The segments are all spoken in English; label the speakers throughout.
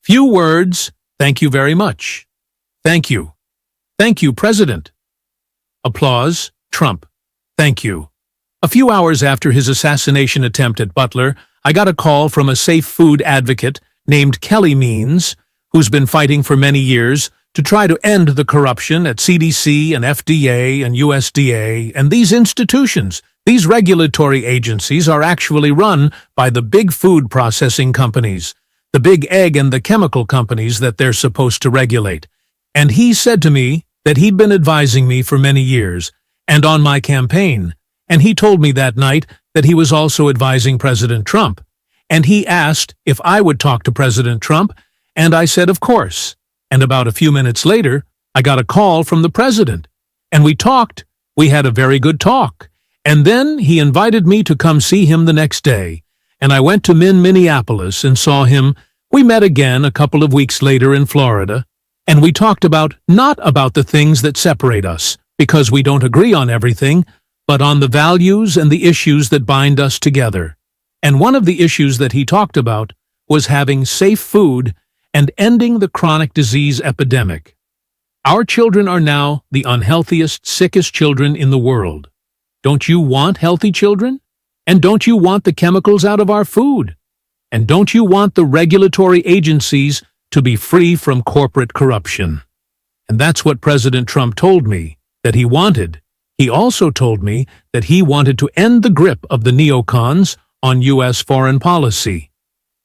Speaker 1: Few words, thank you very much. Thank you. Thank you, President. Applause, Trump. Thank you. A few hours after his assassination attempt at Butler, I got a call from a safe food advocate named Kelly Means, who's been fighting for many years to try to end the corruption at CDC and FDA and USDA, and these institutions, these regulatory agencies are actually run by the big food processing companies, the big egg and the chemical companies that they're supposed to regulate. And he said to me that he'd been advising me for many years, and on my campaign, and he told me that night that he was also advising President Trump. And he asked if I would talk to President Trump, and I said of course. And about a few minutes later, I got a call from the president. And we talked. We had a very good talk. And then he invited me to come see him the next day. And I went to Minneapolis and saw him. We met again a couple of weeks later in Florida. And we talked not about the things that separate us, because we don't agree on everything, but on the values and the issues that bind us together. And one of the issues that he talked about was having safe food and ending the chronic disease epidemic. Our children are now the unhealthiest, sickest children in the world. Don't you want healthy children? And don't you want the chemicals out of our food? And don't you want the regulatory agencies to be free from corporate corruption? And that's what President Trump told me that he wanted. He also told me that he wanted to end the grip of the neocons on U.S. foreign policy.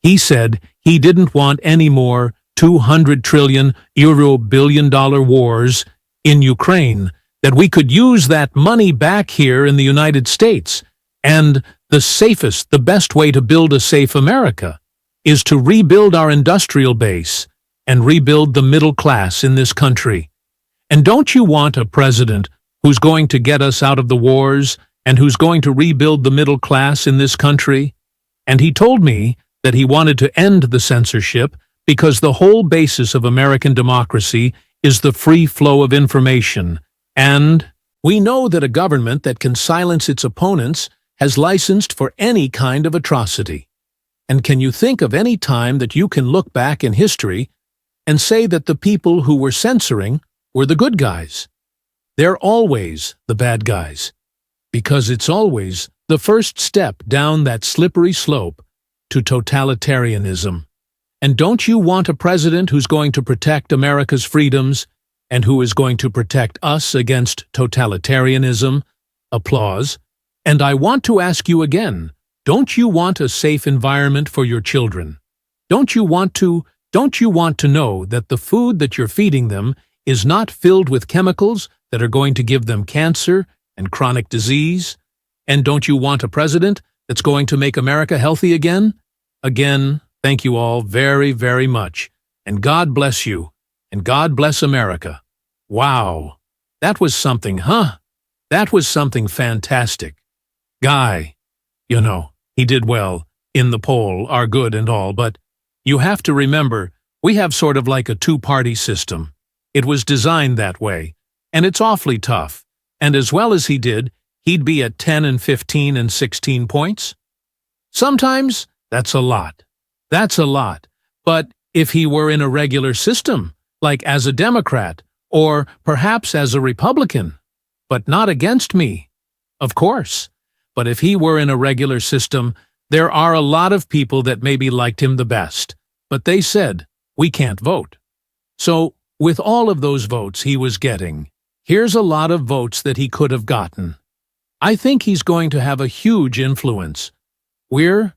Speaker 1: He said he didn't want any more 200 trillion euro billion-dollar wars in Ukraine, that we could use that money back here in the United States. And the best way to build a safe America is to rebuild our industrial base and rebuild the middle class in this country. And don't you want a president who's going to get us out of the wars and who's going to rebuild the middle class in this country? And he told me that he wanted to end the censorship because the whole basis of American democracy is the free flow of information. And we know that a government that can silence its opponents has licensed for any kind of atrocity. And can you think of any time that you can look back in history and say that the people who were censoring were the good guys? They're always the bad guys, because it's always the first step down that slippery slope to totalitarianism. And don't you want a president who's going to protect America's freedoms and who is going to protect us against totalitarianism? Applause. And I want to ask you again, don't you want a safe environment for your children? Don't you want to know that the food that you're feeding them is not filled with chemicals that are going to give them cancer and chronic disease? And don't you want a president that's going to make America healthy again? Again, thank you all very, very much. And God bless you. And God bless America. Wow. That was something, huh? That was something fantastic. Guy, you know, he did well in the poll, are good and all, but you have to remember, we have sort of like a two-party system. It was designed that way, and it's awfully tough. And as well as he did, he'd be at 10 and 15 and 16 points. Sometimes that's a lot. That's a lot. But if he were in a regular system, like as a Democrat, or perhaps as a Republican, but not against me, of course. But if he were in a regular system, there are a lot of people that maybe liked him the best, but they said, we can't vote. So, with all of those votes he was getting, here's a lot of votes that he could have gotten. I think he's going to have a huge influence. We're